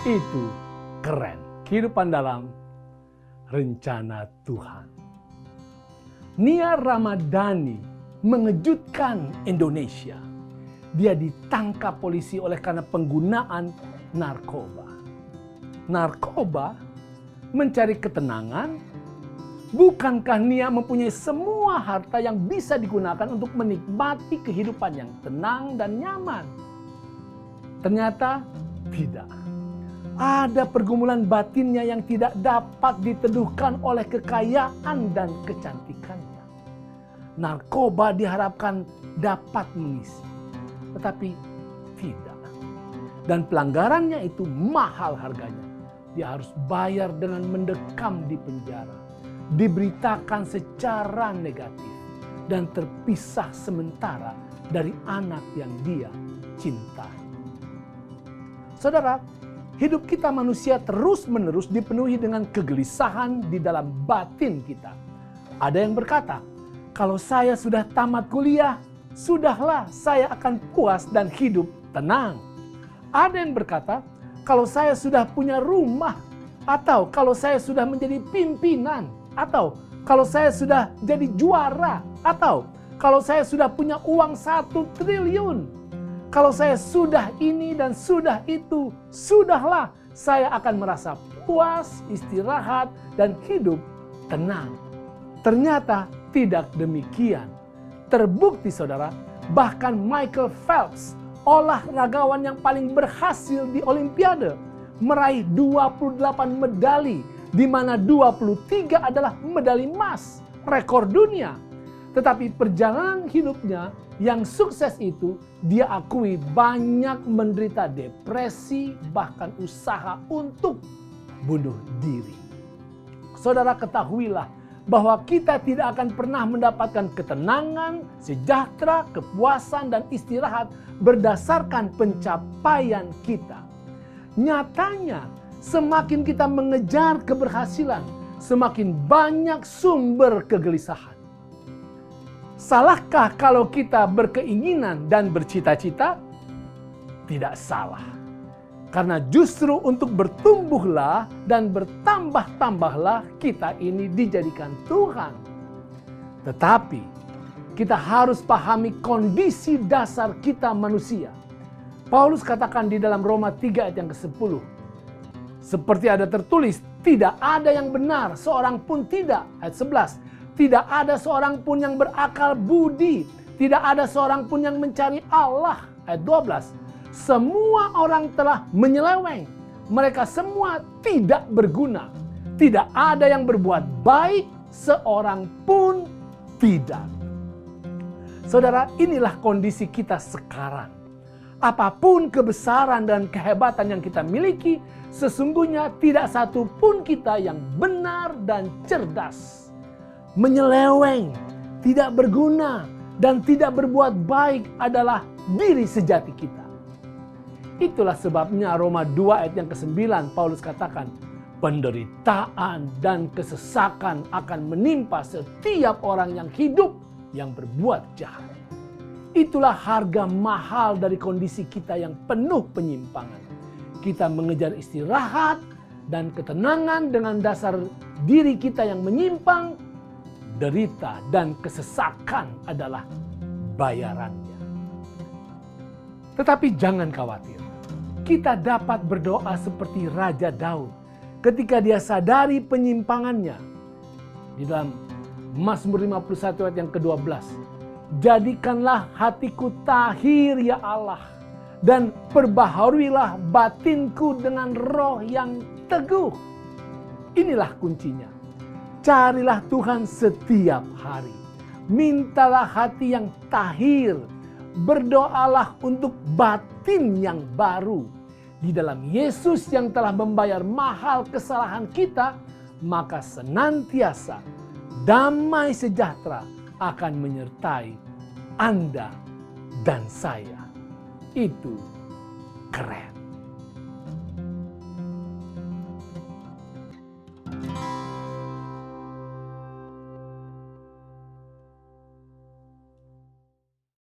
Itu keren. Kehidupan dalam rencana Tuhan. Nia Ramadhani mengejutkan Indonesia. Dia ditangkap polisi oleh karena penggunaan narkoba. Narkoba mencari ketenangan. Bukankah Nia mempunyai semua harta yang bisa digunakan untuk menikmati kehidupan yang tenang dan nyaman? Ternyata tidak. Ada pergumulan batinnya yang tidak dapat diteduhkan oleh kekayaan dan kecantikannya. Narkoba diharapkan dapat mengisi, tetapi tidak. Dan pelanggarannya itu mahal harganya. Dia harus bayar dengan mendekam di penjara, diberitakan secara negatif, dan terpisah sementara dari anak yang dia cintai. Saudara, hidup kita manusia terus-menerus dipenuhi dengan kegelisahan di dalam batin kita. Ada yang berkata, kalau saya sudah tamat kuliah, sudahlah saya akan puas dan hidup tenang. Ada yang berkata, kalau saya sudah punya rumah, atau kalau saya sudah menjadi pimpinan, atau kalau saya sudah jadi juara, atau kalau saya sudah punya uang 1 triliun, kalau saya sudah ini dan sudah itu, sudahlah saya akan merasa puas, istirahat, dan hidup tenang. Ternyata tidak demikian. Terbukti saudara, bahkan Michael Phelps, olahragawan yang paling berhasil di Olimpiade, meraih 28 medali, di mana 23 adalah medali emas, rekor dunia. Tetapi perjalanan hidupnya yang sukses itu, dia akui banyak menderita depresi, bahkan usaha untuk bunuh diri. Saudara, ketahuilah bahwa kita tidak akan pernah mendapatkan ketenangan, sejahtera, kepuasan, dan istirahat berdasarkan pencapaian kita. Nyatanya, semakin kita mengejar keberhasilan, semakin banyak sumber kegelisahan. Salahkah kalau kita berkeinginan dan bercita-cita? Tidak salah. Karena justru untuk bertumbuhlah dan bertambah-tambahlah kita ini dijadikan Tuhan. Tetapi kita harus pahami kondisi dasar kita manusia. Paulus katakan di dalam Roma 3 ayat yang ke-10. Seperti ada tertulis, tidak ada yang benar, seorang pun tidak. Ayat 11. Tidak ada seorang pun yang berakal budi. Tidak ada seorang pun yang mencari Allah. Ayat 12. Semua orang telah menyeleweng. Mereka semua tidak berguna. Tidak ada yang berbuat baik, seorang pun tidak. Saudara, inilah kondisi kita sekarang. Apapun kebesaran dan kehebatan yang kita miliki, sesungguhnya tidak satu pun kita yang benar dan cerdas. Menyeleweng, tidak berguna, dan tidak berbuat baik adalah diri sejati kita. Itulah sebabnya Roma 2 ayat yang ke-9 Paulus katakan, penderitaan dan kesesakan akan menimpa setiap orang yang hidup yang berbuat jahat. Itulah harga mahal dari kondisi kita yang penuh penyimpangan. Kita mengejar istirahat dan ketenangan dengan dasar diri kita yang menyimpang. Derita dan kesesakan adalah bayarannya. Tetapi jangan khawatir. Kita dapat berdoa seperti Raja Daud ketika dia sadari penyimpangannya. Di dalam Mazmur 51 ayat yang ke-12. Jadikanlah hatiku tahir ya Allah, dan perbaharuilah batinku dengan roh yang teguh. Inilah kuncinya. Carilah Tuhan setiap hari. Mintalah hati yang tahir. Berdoalah untuk batin yang baru. Di dalam Yesus yang telah membayar mahal kesalahan kita, maka senantiasa damai sejahtera akan menyertai Anda dan saya. Itu keren.